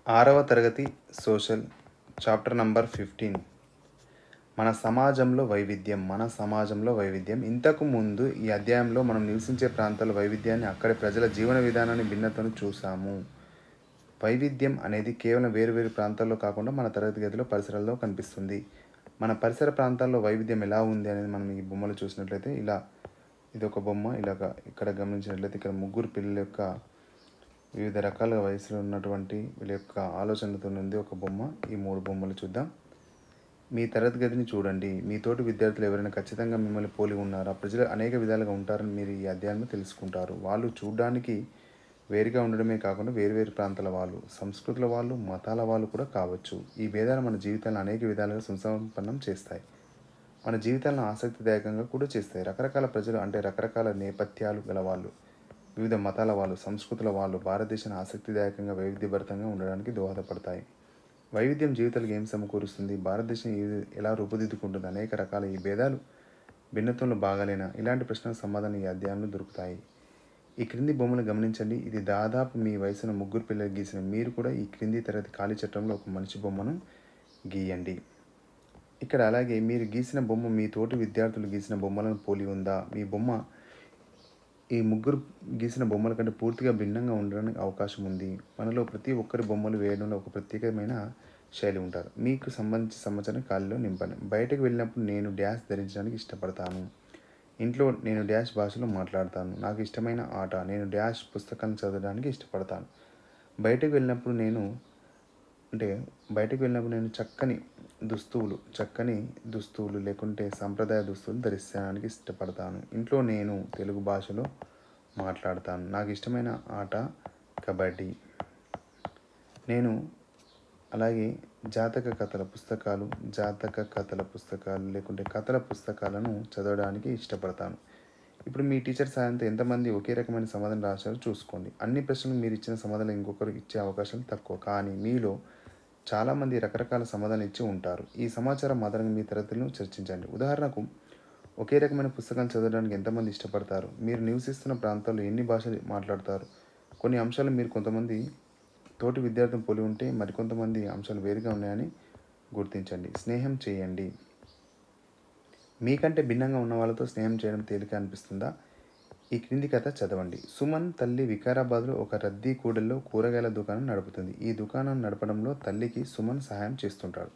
ఆరవ తరగతి social chapter number 15. మన సమాజంలో వైవిధ్యం. ఇంతకు ముందు ఈ అధ్యాయంలో మనం నివసించే ప్రాంతాల వైవిధ్యాన్ని, అక్కడి ప్రజల జీవన విధానాన్ని, భిన్నతను చూసాము. వైవిధ్యం అనేది కేవలం వేరు ప్రాంతాల్లో కాకుండా మన తరగతి గదిలో పరిసరాల్లో కనిపిస్తుంది. మన పరిసర ప్రాంతాల్లో వైవిధ్యం ఎలా ఉంది అనేది మనం ఈ బొమ్మలు చూసినట్లయితే ఇది ఒక బొమ్మ. ఇక్కడ గమనించినట్లయితే ఇక్కడ ముగ్గురు పిల్లల యొక్క వివిధ రకాల వయసులో ఉన్నటువంటి వీళ్ళ యొక్క ఆలోచనలతో ఉంది ఒక బొమ్మ. ఈ 3 బొమ్మలు చూద్దాం. మీ తరగతి గదిని చూడండి. మీ తోటి విద్యార్థులు ఎవరైనా ఖచ్చితంగా మిమ్మల్ని పోలి ఉన్నారా? ప్రజలు అనేక విధాలుగా ఉంటారని మీరు ఈ అధ్యాయంలో తెలుసుకుంటారు. వాళ్ళు చూడడానికి వేరుగా ఉండడమే కాకుండా వేరు ప్రాంతాల వాళ్ళు, సంస్కృతుల వాళ్ళు, మతాల వాళ్ళు కూడా కావచ్చు. ఈ భేదాలు మన జీవితాలను అనేక విధాలుగా సుసంపన్నం చేస్తాయి. మన జీవితాలను ఆసక్తిదాయకంగా కూడా చేస్తాయి. రకరకాల ప్రజలు అంటే రకరకాల నేపథ్యాలు గల వాళ్ళు, వివిధ మతాల వాళ్ళు, సంస్కృతుల వాళ్ళు భారతదేశాన్ని ఆసక్తిదాయకంగా వైవిధ్యభరితంగా ఉండడానికి దోహదపడతాయి. వైవిధ్యం జీవితాలకు ఏం సమకూరుస్తుంది? భారతదేశం ఎలా రూపుదిద్దుకుంటుంది? అనేక రకాల ఈ భేదాలు భిన్నత్వంలో భాగాలేనా? ఇలాంటి ప్రశ్నలకు సమాధానం ఈ అధ్యాయంలో దొరుకుతాయి. ఈ క్రింది బొమ్మలు గమనించండి. ఇది దాదాపు మీ వయసున్న ముగ్గురు పిల్లలు గీసిన. మీరు కూడా ఈ క్రింది తరగతి ఖాళీ చట్టంలో ఒక మనిషి బొమ్మను గీయండి. ఇక్కడ అలాగే మీరు గీసిన బొమ్మ మీ తోటి విద్యార్థులు గీసిన బొమ్మలను పోలి ఉందా? మీ బొమ్మ ఈ ముగ్గురు గీసిన బొమ్మల కంటే పూర్తిగా భిన్నంగా ఉండడానికి అవకాశం ఉంది. మనలో ప్రతి ఒక్కరి బొమ్మలు వేయడంలో ఒక ప్రత్యేకమైన శైలి ఉంటారు. మీకు సంబంధించిన సమాచారం ఖాళీలో నింపండి. బయటకు వెళ్ళినప్పుడు నేను డాష్ ధరించడానికి ఇష్టపడతాను. ఇంట్లో నేను డాష్ భాషలో మాట్లాడతాను. నాకు ఇష్టమైన ఆట నేను డాష్ పుస్తకాలను చదవడానికి ఇష్టపడతాను. బయటకు వెళ్ళినప్పుడు నేను చక్కని దుస్తువులు లేకుంటే సాంప్రదాయ దుస్తువులు ధరించడానికి ఇష్టపడతాను. ఇంట్లో నేను తెలుగు భాషలో మాట్లాడతాను. నాకు ఇష్టమైన ఆట కబడ్డీ. నేను అలాగే జాతక కథల పుస్తకాలు లేకుంటే కథల పుస్తకాలను చదవడానికి ఇష్టపడతాను. ఇప్పుడు మీ టీచర్ సాయంతో ఎంతమంది ఒకే రకమైన సమాధానం రాశారో చూసుకోండి. అన్ని ప్రశ్నలు మీరు ఇచ్చిన సమాధానం ఇంకొకరు ఇచ్చే అవకాశం తక్కువ, కానీ మీలో చాలామంది రకరకాల సమాధానం ఇచ్చి ఉంటారు. ఈ సమాచారం ఆధారంగా మీ తరగతులను చర్చించండి. ఉదాహరణకు, ఒకే రకమైన పుస్తకాలు చదవడానికి ఎంతమంది ఇష్టపడతారు? మీరు నివసిస్తున్న ప్రాంతాల్లో ఎన్ని భాషలు మాట్లాడతారు? కొన్ని అంశాలు మీరు కొంతమంది తోటి విద్యార్థులను పోలి ఉంటే మరికొంతమంది అంశాలు వేరుగా ఉన్నాయని గుర్తించండి. స్నేహం చేయండి. మీకంటే భిన్నంగా ఉన్న వాళ్ళతో స్నేహం చేయడం తేలిక అనిపిస్తుందా? ఈ క్రింది కథ చదవండి. సుమన్ తల్లి వికారాబాద్లో ఒక రద్దీ కూడల్లో కూరగాయల దుకాణం నడుపుతుంది. ఈ దుకాణం నడపడంలో తల్లికి సుమన్ సహాయం చేస్తుంటాడు.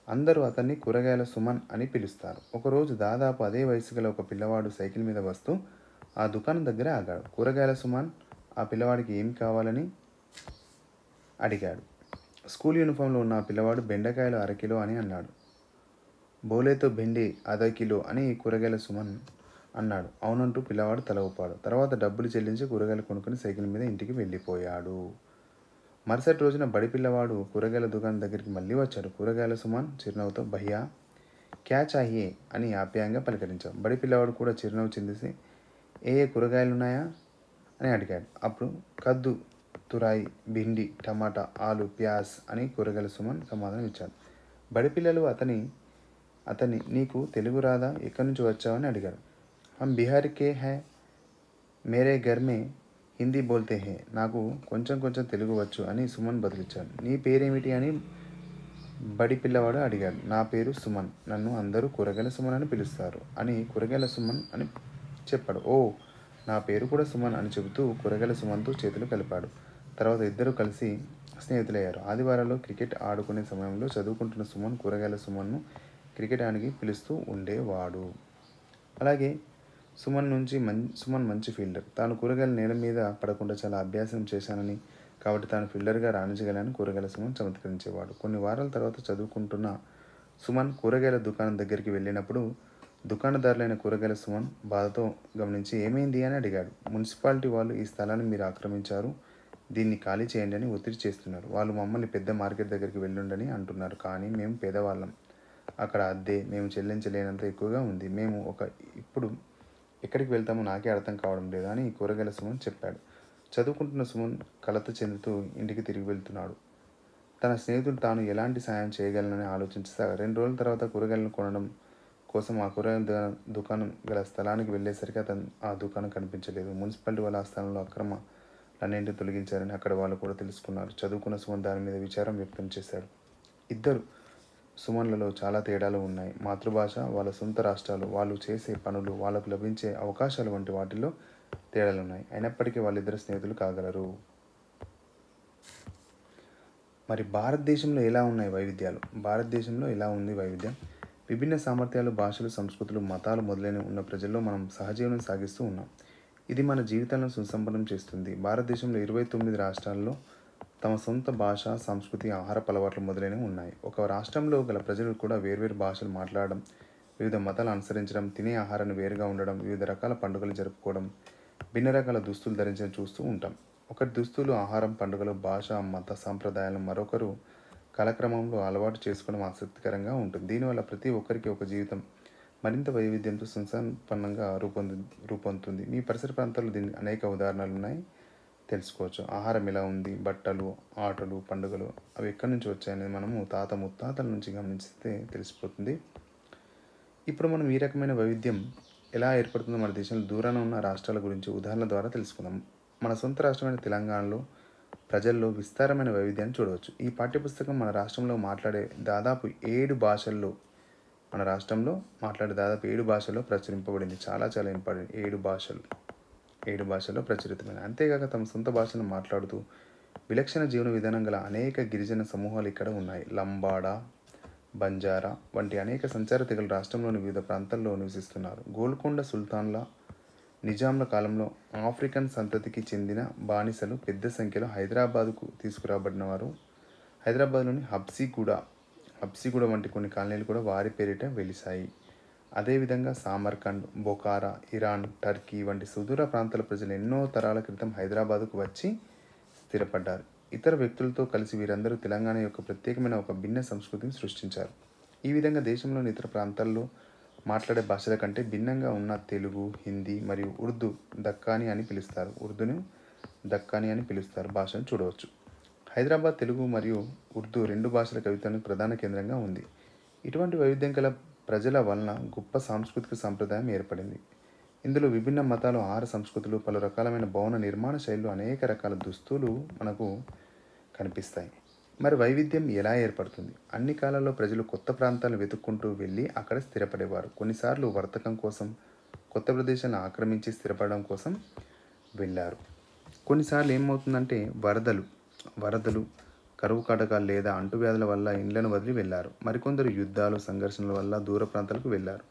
అందరూ అతన్ని కూరగాయల సుమన్ అని పిలుస్తారు. ఒకరోజు దాదాపు అదే వయసు గల ఒక పిల్లవాడు సైకిల్ మీద వస్తూ ఆ దుకాణం దగ్గర ఆగాడు. కూరగాయల సుమన్ ఆ పిల్లవాడికి ఏం కావాలని అడిగాడు. స్కూల్ యూనిఫామ్లో ఉన్న ఆ పిల్లవాడు బెండకాయలు 1/2 కిలో అని అన్నాడు. బోలేతో బెండి 1/2 కిలో అని కూరగాయల సుమన్ అన్నాడు. అవునంటూ పిల్లవాడు తల ఊపాడు. తర్వాత డబ్బులు చెల్లించి కూరగాయలు కొనుక్కొని సైకిల్ మీద ఇంటికి వెళ్ళిపోయాడు. మరుసటి రోజున బడి పిల్లవాడు కూరగాయల దుకాణం దగ్గరికి మళ్ళీ వచ్చాడు. కూరగాయల సుమన్ చిరునవ్వుతో భయ్యా క్యా చాహియే అని ఆప్యాయంగా పలకరించాడు. బడి పిల్లవాడు కూడా చిరునవ్వు చిందేసి ఏ కూరగాయలున్నాయా అని అడిగాడు. అప్పుడు కద్దు, తురాయి, భిండి, టమాటా, ఆలు, ప్యాస్ అని కూరగాయల సుమన్ సమాధానం ఇచ్చాడు. బడి పిల్లలు అతన్ని నీకు తెలుగు రాదా, ఎక్కడి నుంచి వచ్చావని అడిగాడు. హమ్ బిహార్ కే హై, మేరే ఘర్ మే హిందీ బోల్తే హే. నాకు కొంచెం తెలుగు వచ్చు అని సుమన్ బదులిచ్చాడు. నీ పేరేమిటి అని బడి పిల్లవాడు అడిగాడు. నా పేరు సుమన్, నన్ను అందరూ కూరగాయల సుమన్ అని పిలుస్తారు అని కూరగాయల సుమన్ అని చెప్పాడు. ఓ, నా పేరు కూడా సుమన్ అని చెబుతూ కూరగాయల సుమన్తో చేతులు కలిపాడు. తర్వాత ఇద్దరు కలిసి స్నేహితులయ్యారు. ఆదివారాల్లో క్రికెట్ ఆడుకునే సమయంలో చదువుకుంటున్న సుమన్ కూరగాయల సుమన్ను క్రికెట్ ఆడికి పిలుస్తూ ఉండేవాడు. అలాగే సుమన్ మంచి ఫీల్డర్. తాను కూరగాయల నేల మీద పడకుండా చాలా అభ్యాసం చేశానని, కాబట్టి తాను ఫీల్డర్గా రాణించగలని కూరగాయల సుమన్ చమత్కరించేవాడు. కొన్ని వారాల తర్వాత చదువుకుంటున్న సుమన్ కూరగాయల దుకాణం దగ్గరికి వెళ్ళినప్పుడు దుకాణదారులైన కూరగాయల సుమన్ బాధతో గమనించి ఏమైంది అని అడిగాడు. మున్సిపాలిటీ వాళ్ళు ఈ స్థలాన్ని మీరు ఆక్రమించారు, దీన్ని ఖాళీ చేయండి అని ఒత్తిడి చేస్తున్నారు. వాళ్ళు మమ్మల్ని పెద్ద మార్కెట్ దగ్గరికి వెళ్ళుండని అంటున్నారు, కానీ మేము పేదవాళ్ళం. అక్కడ అద్దె మేము చెల్లించలేనంత ఎక్కువగా ఉంది. ఇప్పుడు ఎక్కడికి వెళ్తామో నాకే అర్థం కావడం లేదు అని కూరగాయల సుమన్ చెప్పాడు. చదువుకుంటున్న సుమన్ కలత చెందుతూ ఇంటికి తిరిగి వెళ్తున్నాడు. తన స్నేహితుడు తాను ఎలాంటి సాయం చేయగలనని ఆలోచించసాగాడు. 2 రోజుల తర్వాత కూరగాయలను కొనడం కోసం ఆ కూరగాయల దుకాణం గల స్థలానికి వెళ్ళేసరికి ఆ దుకాణం కనిపించలేదు. మున్సిపాలిటీ వాళ్ళ ఆ స్థలంలో అక్రమ అన్నింటిని తొలగించారని అక్కడ వాళ్ళు కూడా తెలుసుకున్నారు. చదువుకున్న సుమన్ దాని మీద విచారం వ్యక్తం చేశాడు. ఇద్దరు సుమన్లలో చాలా తేడాలు ఉన్నాయి. మాతృభాష, వాళ్ళ సొంత రాష్ట్రాలు, వాళ్ళు చేసే పనులు, వాళ్ళకు లభించే అవకాశాలు వంటి వాటిల్లో తేడాలున్నాయి. అయినప్పటికీ వాళ్ళిద్దరు స్నేహితులు కాగలరు. మరి భారతదేశంలో ఎలా ఉన్నాయి వైవిధ్యాలు? భారతదేశంలో ఎలా ఉంది వైవిధ్యం? విభిన్న సామర్థ్యాలు, భాషలు, సంస్కృతులు, మతాలు మొదలైన ఉన్న ప్రజల్లో మనం సహజీవనం సాగిస్తూ ఉన్నాం. ఇది మన జీవితాలను సుసంపన్నం చేస్తుంది. భారతదేశంలో 29 రాష్ట్రాల్లో తమ సొంత భాష, సంస్కృతి, ఆహారపు అలవాట్లు మొదలైనవి ఉన్నాయి. ఒక రాష్ట్రంలో గల ప్రజలు కూడా వేర్వేరు భాషలు మాట్లాడడం, వివిధ మతాలు అనుసరించడం, తినే ఆహారాన్ని వేరుగా ఉండడం, వివిధ రకాల పండుగలు జరుపుకోవడం, భిన్న రకాల దుస్తులు ధరించడం చూస్తూ ఉంటాం. ఒకరి దుస్తులు, ఆహారం, పండుగలు, భాష, మత సాంప్రదాయాలను మరొకరు కాలక్రమంలో అలవాటు చేసుకోవడం ఆసక్తికరంగా ఉంటుంది. దీనివల్ల ప్రతి ఒక్కరికి ఒక జీవితం మరింత వైవిధ్యంతో సుసంపన్నంగా రూపొందుతుంది. మీ పరిసర ప్రాంతాల్లో దీనికి అనేక ఉదాహరణలు ఉన్నాయి, తెలుసుకోవచ్చు. ఆహారం ఎలా ఉంది, బట్టలు, ఆటలు, పండుగలు అవి ఎక్కడి నుంచి వచ్చాయనేది మనము తాత ముత్తాతల నుంచి గమనిస్తే తెలిసిపోతుంది. ఇప్పుడు మనం ఈ రకమైన వైవిధ్యం ఎలా ఏర్పడుతుందో మన దేశంలో దూరాన ఉన్న రాష్ట్రాల గురించి ఉదాహరణల ద్వారా తెలుసుకుందాం. మన సొంత రాష్ట్రమైన తెలంగాణలో ప్రజల్లో విస్తారమైన వైవిధ్యాన్ని చూడవచ్చు. ఈ పాఠ్యపుస్తకం మన రాష్ట్రంలో మాట్లాడే దాదాపు 7 భాషల్లో ప్రచురింపబడింది. చాలా ఇంపార్టెంట్. 7 భాషల్లో ప్రచురితమైన. అంతేగాక తమ సొంత భాషను మాట్లాడుతూ విలక్షణ జీవన విధానం గల అనేక గిరిజన సమూహాలు ఇక్కడ ఉన్నాయి. లంబాడా, బంజారా వంటి అనేక సంచార తెగలు రాష్ట్రంలోని వివిధ ప్రాంతాల్లో నివసిస్తున్నారు. గోల్కొండ సుల్తాన్ల, నిజాంల కాలంలో ఆఫ్రికన్ సంతతికి చెందిన బానిసలు పెద్ద సంఖ్యలో హైదరాబాదుకు తీసుకురాబడిన వారు. హైదరాబాద్లోని హబ్సిగూడ వంటి కొన్ని కాలనీలు కూడా వారి పేరిట వెలిశాయి. అదేవిధంగా సామర్కండ్, బొకారా, ఇరాన్, టర్కీ వంటి సుదూర ప్రాంతాల ప్రజలు ఎన్నో తరాల క్రితం హైదరాబాదుకు వచ్చి స్థిరపడ్డారు. ఇతర వ్యక్తులతో కలిసి వీరందరూ తెలంగాణ యొక్క ప్రత్యేకమైన ఒక భిన్న సంస్కృతిని సృష్టించారు. ఈ విధంగా దేశంలోని ఇతర ప్రాంతాల్లో మాట్లాడే భాషల కంటే భిన్నంగా ఉన్న తెలుగు, హిందీ మరియు ఉర్దూను దక్కానీ అని పిలుస్తారు భాషను చూడవచ్చు. హైదరాబాద్ తెలుగు మరియు ఉర్దూ 2 భాషల కవిత్వానికి ప్రధాన కేంద్రంగా ఉంది. ఇటువంటి వైవిధ్యం గల ప్రజల వలన గొప్ప సాంస్కృతిక సంప్రదాయం ఏర్పడింది. ఇందులో విభిన్న మతాలు, ఆహార సంస్కృతులు, పలు రకాలమైన భవన నిర్మాణ శైలులు, అనేక రకాల దుస్తులు మనకు కనిపిస్తాయి. మరి వైవిధ్యం ఎలా ఏర్పడుతుంది? అన్ని కాలాల్లో ప్రజలు కొత్త ప్రాంతాలను వెతుక్కుంటూ వెళ్ళి అక్కడ స్థిరపడేవారు. కొన్నిసార్లు వర్తకం కోసం, కొత్త ప్రదేశాలను ఆక్రమించి స్థిరపడడం కోసం వెళ్ళారు. కొన్నిసార్లు ఏమవుతుందంటే వరదలు, కరువు కాటకాలు లేదా అంటువ్యాధుల వల్ల ఇండ్లను వదిలి వెళ్ళారు. మరికొందరు యుద్ధాలు, సంఘర్షణల వల్ల దూర ప్రాంతాలకు వెళ్ళారు.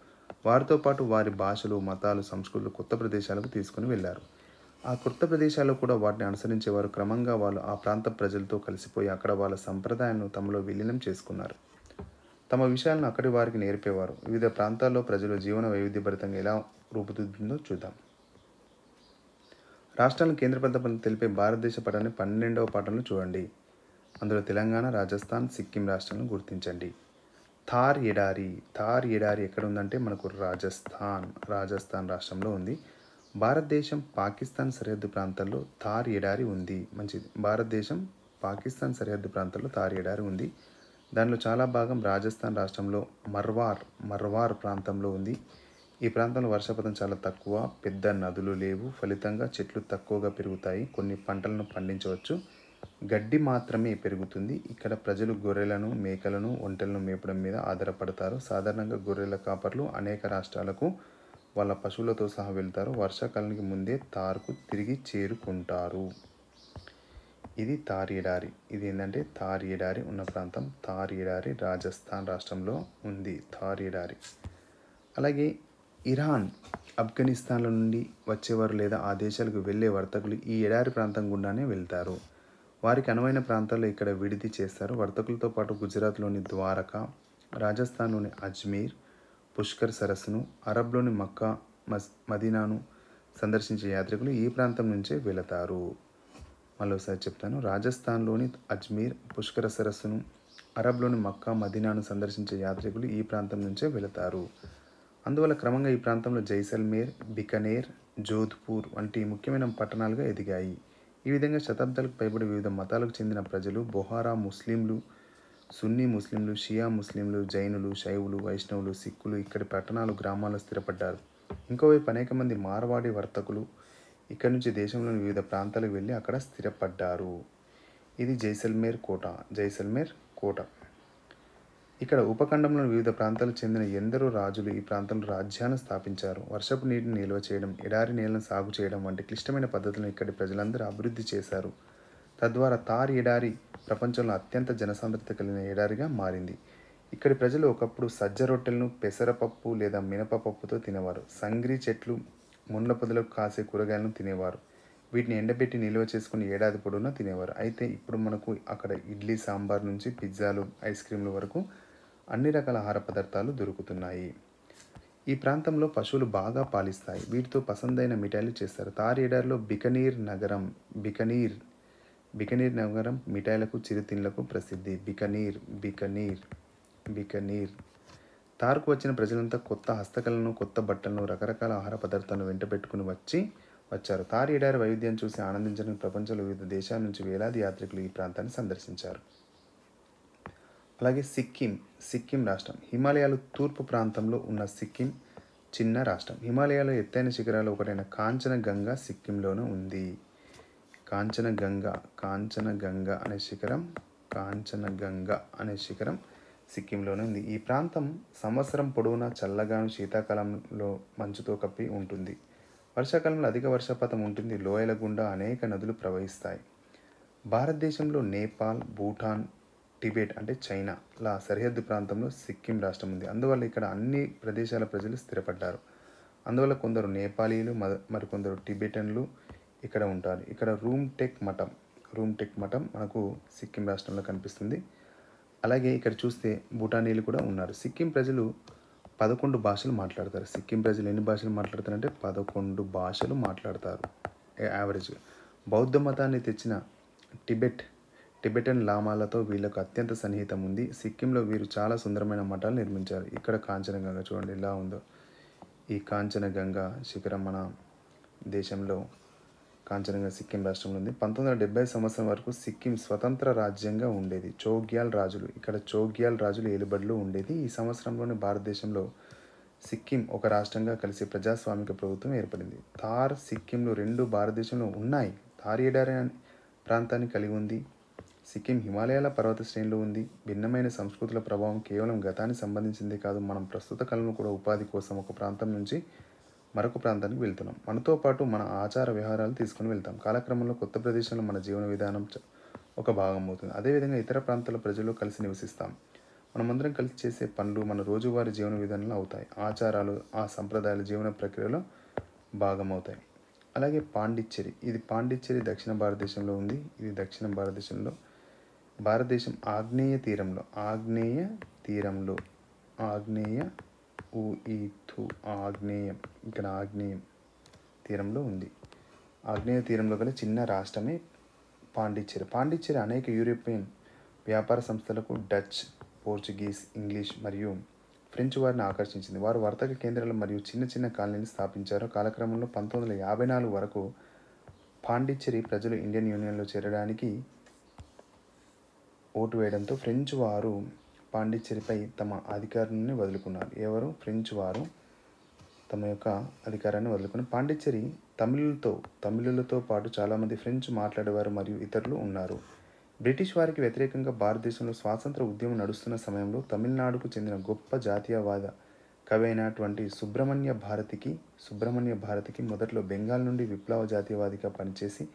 వారితో పాటు వారి భాషలు, మతాలు, సంస్కృతులు కొత్త ప్రదేశాలకు తీసుకుని వెళ్ళారు. ఆ కొత్త ప్రదేశాల్లో కూడా వాటిని అనుసరించేవారు. క్రమంగా వాళ్ళు ఆ ప్రాంత ప్రజలతో కలిసిపోయి అక్కడ వాళ్ళ సంప్రదాయాలను తమలో విలీనం చేసుకున్నారు. తమ విషయాలను అక్కడి వారికి నేర్పేవారు. వివిధ ప్రాంతాల్లో ప్రజల జీవన వైవిధ్యభరితంగా ఎలా రూపుదిద్దుతుందో చూద్దాం. రాష్ట్రాలను కేంద్రపాలిత తెలిపే భారతదేశ పటాన్ని 12వ పాఠంలో చూడండి. అందులో తెలంగాణ, రాజస్థాన్, సిక్కిం రాష్ట్రాలను గుర్తించండి. థార్ ఎడారి ఎక్కడ ఉందంటే మనకు రాజస్థాన్ రాష్ట్రంలో ఉంది. భారతదేశం పాకిస్తాన్ సరిహద్దు ప్రాంతాల్లో థార్ ఎడారి ఉంది. మంచిది. భారతదేశం పాకిస్తాన్ సరిహద్దు ప్రాంతాల్లో థార్ ఎడారి ఉంది. దానిలో చాలా భాగం రాజస్థాన్ రాష్ట్రంలో మర్వార్ ప్రాంతంలో ఉంది. ఈ ప్రాంతంలో వర్షపాతం చాలా తక్కువ, పెద్ద నదులు లేవు. ఫలితంగా చెట్లు తక్కువగా పెరుగుతాయి. కొన్ని పంటలను పండించవచ్చు. గడ్డి మాత్రమే పెరుగుతుంది. ఇక్కడ ప్రజలు గొర్రెలను, మేకలను, ఒంటెలను మేపడం మీద ఆధారపడతారు. సాధారణంగా గొర్రెల కాపర్లు అనేక రాష్ట్రాలకు వాళ్ళ పశువులతో సహా వెళ్తారు. వర్షాకాలానికి ముందే థార్కు తిరిగి చేరుకుంటారు. ఇది థార్ ఎడారి. ఇది ఏంటంటే థార్ ఎడారి ఉన్న ప్రాంతం. థార్ ఎడారి రాజస్థాన్ రాష్ట్రంలో ఉంది. థార్ ఎడారి. అలాగే ఇరాన్, ఆఫ్ఘనిస్తాన్ల నుండి వచ్చేవారు లేదా ఆ దేశాలకు వెళ్ళే వర్తకులు ఈ ఎడారి ప్రాంతం గుండానే వెళ్తారు. వారికి అనువైన ప్రాంతాల్లో ఇక్కడ విడిది చేస్తారు. వర్తకులతో పాటు గుజరాత్లోని ద్వారకా, రాజస్థాన్లోని అజ్మీర్, పుష్కర్ సరస్సును, అరబ్లోని మక్కా, మదీనాను సందర్శించే యాత్రికులు ఈ ప్రాంతం నుంచే వెళతారు. మరోసారి చెప్తాను. రాజస్థాన్లోని అజ్మీర్, పుష్కర సరస్సును, అరబ్లోని మక్కా, మదీనాను సందర్శించే యాత్రికులు ఈ ప్రాంతం నుంచే వెళతారు. అందువల్ల క్రమంగా ఈ ప్రాంతంలో జైసల్మేర్, బికనేర్, జోధ్పూర్ వంటి ముఖ్యమైన పట్టణాలుగా ఎదిగాయి. ఈ విధంగా శతాబ్దాలకు పైబడి వివిధ మతాలకు చెందిన ప్రజలు, బొహారా ముస్లింలు, సున్నీ ముస్లింలు, షియా ముస్లింలు, జైనులు, శైవులు, వైష్ణవులు, సిక్కులు ఇక్కడి పట్టణాలు, గ్రామాల్లో స్థిరపడ్డారు. ఇంకోవైపు అనేక మంది మార్వాడి వర్తకులు ఇక్కడ నుంచి దేశంలోని వివిధ ప్రాంతాలకు వెళ్ళి అక్కడ స్థిరపడ్డారు. ఇది జైసల్మేర్ కోట. జైసల్మేర్ కోట. ఇక్కడ ఉపఖండంలోని వివిధ ప్రాంతాలకు చెందిన ఎందరో రాజులు ఈ ప్రాంతంలో రాజ్యాలను స్థాపించారు. వర్షపు నీటిని నిల్వ చేయడం, ఎడారి నేలను సాగు చేయడం వంటి క్లిష్టమైన పద్ధతులను ఇక్కడి ప్రజలందరూ అభివృద్ధి చేశారు. తద్వారా థార్ ఎడారి ప్రపంచంలో అత్యంత జనసాంద్రత కలిగిన ఎడారిగా మారింది. ఇక్కడి ప్రజలు ఒకప్పుడు సజ్జ రొట్టెలను పెసరపప్పు లేదా మినపపప్పుతో తినేవారు. సంగ్రీ చెట్లు, ముండ్ల పొదలకు కాసే కూరగాయలను తినేవారు. వీటిని ఎండబెట్టి నిల్వ చేసుకుని ఏడాది పొడవునా తినేవారు. అయితే ఇప్పుడు మనకు అక్కడ ఇడ్లీ సాంబార్ నుంచి పిజ్జాలు, ఐస్ క్రీంల వరకు అన్ని రకాల ఆహార పదార్థాలు దొరుకుతున్నాయి. ఈ ప్రాంతంలో పశువులు బాగా పాలిస్తాయి. వీటితో పసందైన మిఠాయిలు చేస్తారు. థార్ ఎడారిలో బికనీర్ నగరం మిఠాయిలకు, చిరుతిండ్లకు ప్రసిద్ధి. బికనీర్. థార్కు వచ్చిన ప్రజలంతా కొత్త హస్తకళలను, కొత్త బట్టలను, రకరకాల ఆహార పదార్థాలను వెంట పెట్టుకుని వచ్చారు. థార్ ఎడారి వైవిధ్యాన్ని చూసి ఆనందించడానికి ప్రపంచంలో వివిధ దేశాల నుంచి వేలాది యాత్రికులు ఈ ప్రాంతాన్ని సందర్శించారు. అలాగే సిక్కిం రాష్ట్రం. హిమాలయాలు తూర్పు ప్రాంతంలో ఉన్న సిక్కిం చిన్న రాష్ట్రం. హిమాలయాలో ఎత్తైన శిఖరాలు ఒకటైన కాంచనగంగా సిక్కింలోనే ఉంది. కాంచనగంగా అనే శిఖరం సిక్కింలోనే ఉంది. ఈ ప్రాంతం సంవత్సరం పొడవునా చల్లగాను, శీతాకాలంలో మంచుతో కప్పి ఉంటుంది. వర్షాకాలంలో అధిక వర్షపాతం ఉంటుంది. లోయల గుండా అనేక నదులు ప్రవహిస్తాయి. భారతదేశంలో నేపాల్, భూటాన్, టిబెట్ అంటే చైనాల సరిహద్దు ప్రాంతంలో సిక్కిం రాష్ట్రం ఉంది. అందువల్ల ఇక్కడ అన్ని ప్రదేశాల ప్రజలు స్థిరపడ్డారు. అందువల్ల కొందరు నేపాలీలు, మరికొందరు టిబెటన్లు ఇక్కడ ఉంటారు. ఇక్కడ రూమ్ టెక్ మఠం మనకు సిక్కిం రాష్ట్రంలో కనిపిస్తుంది. అలాగే ఇక్కడ చూస్తే భూటానీలు కూడా ఉన్నారు. సిక్కిం ప్రజలు 11 భాషలు మాట్లాడతారు. సిక్కిం ప్రజలు ఎన్ని భాషలు మాట్లాడతారంటే 11 భాషలు మాట్లాడతారు యావరేజ్గా. బౌద్ధ మతాన్ని తెచ్చిన టిబెటన్ లామాలతో వీళ్ళకు అత్యంత సన్నిహితం ఉంది. సిక్కింలో వీరు చాలా సుందరమైన మఠాలు నిర్మించారు. ఇక్కడ కాంచనగంగా చూడండి ఎలా ఉందో. ఈ కాంచనగంగా శిఖరం మన దేశంలో కాంచనగంగా సిక్కిం రాష్ట్రంలో ఉంది. 1970 సంవత్సరం వరకు సిక్కిం స్వతంత్ర రాజ్యంగా ఉండేది. చోగ్యాల్ రాజులు ఏలుబడిలో ఉండేది. ఈ సంవత్సరంలోనే భారతదేశంలో సిక్కిం ఒక రాష్ట్రంగా కలిసి ప్రజాస్వామిక ప్రభుత్వం ఏర్పడింది. థార్, సిక్కింలు రెండు భారతదేశంలో ఉన్నాయి. థార్ ఎడారి ప్రాంతాన్ని కలిగి ఉంది. సిక్కిం హిమాలయాల పర్వత శ్రేణిలో ఉంది. భిన్నమైన సంస్కృతుల ప్రభావం కేవలం గతానికి సంబంధించిందే కాదు, మనం ప్రస్తుత కాలంలో కూడా ఉపాధి కోసం ఒక ప్రాంతం నుంచి మరొక ప్రాంతానికి వెళ్తున్నాం. మనతో పాటు మన ఆచార వ్యవహారాలు తీసుకుని వెళ్తాం. కాలక్రమంలో కొత్త ప్రదేశంలో మన జీవన విధానం ఒక భాగం అవుతుంది. అదేవిధంగా ఇతర ప్రాంతాల ప్రజలు కలిసి నివసిస్తాం. మనమందరం కలిసి చేసే పనులు మన రోజువారీ జీవన విధానంలో అవుతాయి. ఆచారాలు, ఆ సంప్రదాయాల జీవన ప్రక్రియలో భాగం అవుతాయి. అలాగే పాండిచ్చేరి దక్షిణ భారతదేశంలో ఉంది. ఇది దక్షిణ భారతదేశంలో, భారతదేశం ఆగ్నేయ తీరంలో ఇక్కడ ఆగ్నేయం తీరంలో ఉంది. ఆగ్నేయ తీరంలో గల చిన్న రాష్ట్రమే పాండిచ్చేరి అనేక యూరోపియన్ వ్యాపార సంస్థలకు డచ్, పోర్చుగీస్, ఇంగ్లీష్ మరియు ఫ్రెంచ్ వారిని ఆకర్షించింది. వారు వర్తక కేంద్రాలు మరియు చిన్న చిన్న కాలనీలు స్థాపించారు. కాలక్రమంలో 1954 వరకు పాండిచ్చేరి ప్రజలు ఇండియన్ యూనియన్లో చేరడానికి ఓటు వేయడంతో ఫ్రెంచ్ వారు పాండిచ్చేరిపై తమ అధికారాన్ని వదులుకున్నారు. ఫ్రెంచ్ వారు తమ యొక్క అధికారాన్ని వదులుకుని పాండిచ్చేరి తమిళులతో పాటు చాలామంది ఫ్రెంచ్ మాట్లాడేవారు మరియు ఇతరులు ఉన్నారు. బ్రిటిష్ వారికి వ్యతిరేకంగా భారతదేశంలో స్వాతంత్ర ఉద్యమం నడుస్తున్న సమయంలో తమిళనాడుకు చెందిన గొప్ప జాతీయవాద కవి అయినటువంటి సుబ్రహ్మణ్య భారతికి మొదట్లో బెంగాల్ నుండి విప్లవ జాతీయవాదిగా పనిచేసి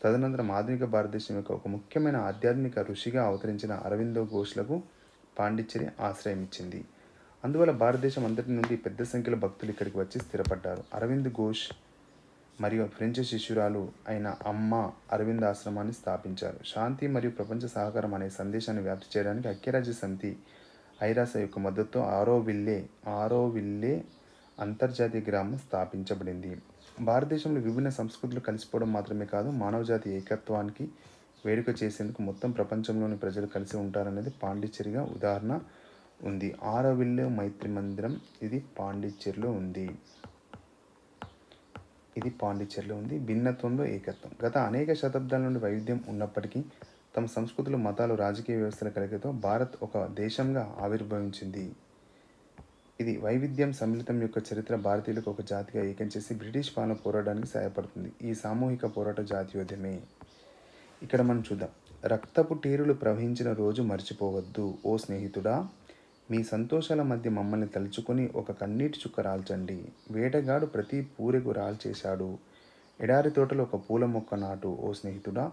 తదనంతరం ఆధునిక భారతదేశం యొక్క ఒక ముఖ్యమైన ఆధ్యాత్మిక ఋషిగా అవతరించిన అరవిందో ఘోష్లకు పాండిచ్చేరి ఆశ్రయం ఇచ్చింది. అందువల్ల భారతదేశం అంతటి నుండి పెద్ద సంఖ్యలో భక్తులు ఇక్కడికి వచ్చి స్థిరపడ్డారు. అరవింద్ ఘోష్ మరియు ఫ్రెంచ్ శిష్యురాలు అయిన అమ్మ అరవింద్ ఆశ్రమాన్ని స్థాపించారు. శాంతి మరియు ప్రపంచ సహకారం అనే సందేశాన్ని వ్యాప్తి చేయడానికి ఐక్యరాజ్య సమితి ఐరాస యొక్క మద్దతుతో ఆరోవిల్లే అంతర్జాతీయ గ్రామం స్థాపించబడింది. భారతదేశంలో విభిన్న సంస్కృతులు కలిసిపోవడం మాత్రమే కాదు, మానవజాతి ఏకత్వానికి వేడుక చేసేందుకు మొత్తం ప్రపంచంలోని ప్రజలు కలిసి ఉంటారనేది పాండిచ్చేరిగా ఉదాహరణ ఉంది. ఆరోవిల్లే మైత్రి మందిరం ఇది పాండిచ్చేరిలో ఉంది. భిన్నత్వంలో ఏకత్వం. గత అనేక శతాబ్దాల నుండి వైవిధ్యం ఉన్నప్పటికీ తమ సంస్కృతులు, మతాలు, రాజకీయ వ్యవస్థల కలయికతో భారత్ ఒక దేశంగా ఆవిర్భవించింది. ఇది వైవిధ్యం సమ్మిళితం యొక్క చరిత్ర భారతీయులకు ఒక జాతిగా ఏకం చేసి బ్రిటిష్ పాలన పోరాటానికి సహాయపడుతుంది. ఈ సామూహిక పోరాట జాతీయోద్యమే. ఇక్కడ మనం చూద్దాం. రక్తపు టేరులు ప్రవహించిన రోజు మర్చిపోవద్దు ఓ స్నేహితుడా, మీ సంతోషాల మధ్య మమ్మల్ని తలుచుకొని ఒక కన్నీటి చుక్క రాల్చండి. వేటగాడు ప్రతి పూరెకు రాల్చేశాడు. ఎడారి తోటలో ఒక పూల మొక్క నాటు ఓ స్నేహితుడా,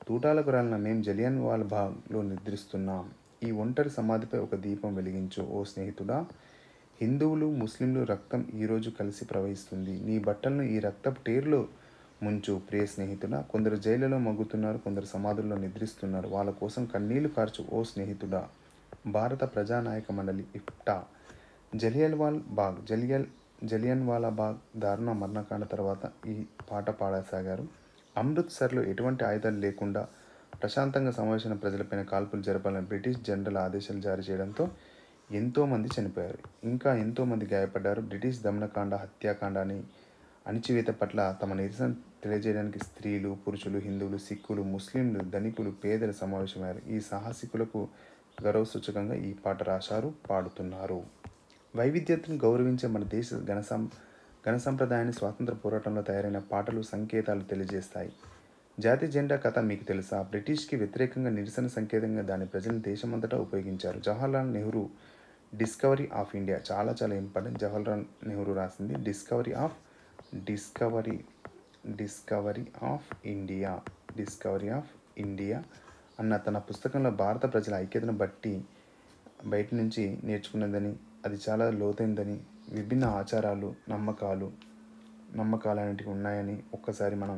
తూటాలకు రాలిన మేం జలియన్ వాలా బాగ్లో నిద్రిస్తున్నాం. ఈ ఒంటరి సమాధిపై ఒక దీపం వెలిగించు ఓ స్నేహితుడా, హిందువులు ముస్లింలు రక్తం ఈరోజు కలిసి ప్రవహిస్తుంది. నీ బట్టలను ఈ రక్తపు టేరులో ముంచు ప్రియ స్నేహితుడా. కొందరు జైళ్లలో మగ్గుతున్నారు, కొందరు సమాధుల్లో నిద్రిస్తున్నారు. వాళ్ళ కోసం కన్నీళ్లు కార్చు ఓ స్నేహితుడా. భారత ప్రజానాయక మండలి ఇఫ్టా. జలియన్ వాలా బాగ్ దారుణ మరణకాండ తర్వాత ఈ పాట పాడసాగారు. అమృత్సర్లో ఎటువంటి ఆయుధాలు లేకుండా ప్రశాంతంగా సమావేశమైన ప్రజలపైన కాల్పులు జరపాలని బ్రిటిష్ జనరల్ ఆదేశాలు జారీ చేయడంతో ఎంతోమంది చనిపోయారు, ఇంకా ఎంతోమంది గాయపడ్డారు. బ్రిటిష్ దమనకాండ, హత్యాకాండాన్ని అణిచివేత పట్ల తమ నిరసన తెలియజేయడానికి స్త్రీలు, పురుషులు, హిందువులు, సిక్కులు, ముస్లింలు, ధనికులు, పేదలు సమావేశమయ్యారు. ఈ సాహసికులకు గౌరవ సూచకంగా ఈ పాట రాశారు, పాడుతున్నారు. వైవిధ్యతను గౌరవించే మన దేశ ఘన సంప్రదాయాన్ని స్వాతంత్ర పోరాటంలో తయారైన పాటలు, సంకేతాలు తెలియజేస్తాయి. జాతీయ జెండా కథ మీకు తెలుసా? బ్రిటిష్కి వ్యతిరేకంగా నిరసన సంకేతంగా దాని ప్రజలను దేశమంతటా ఉపయోగించారు. Jawaharlal Nehru discovery of India చాలా చాలా ఇంపార్టెంట్. జవహర్లాల్ నెహ్రూ రాసింది డిస్కవరీ ఆఫ్ ఇండియా అన్న తన పుస్తకంలో భారత ప్రజల ఐక్యతను బయట నుంచి నేర్చుకున్నదని, అది చాలా లోతైందని, విభిన్న ఆచారాలు, నమ్మకాలు అనేటివి ఉన్నాయని ఒక్కసారి మనం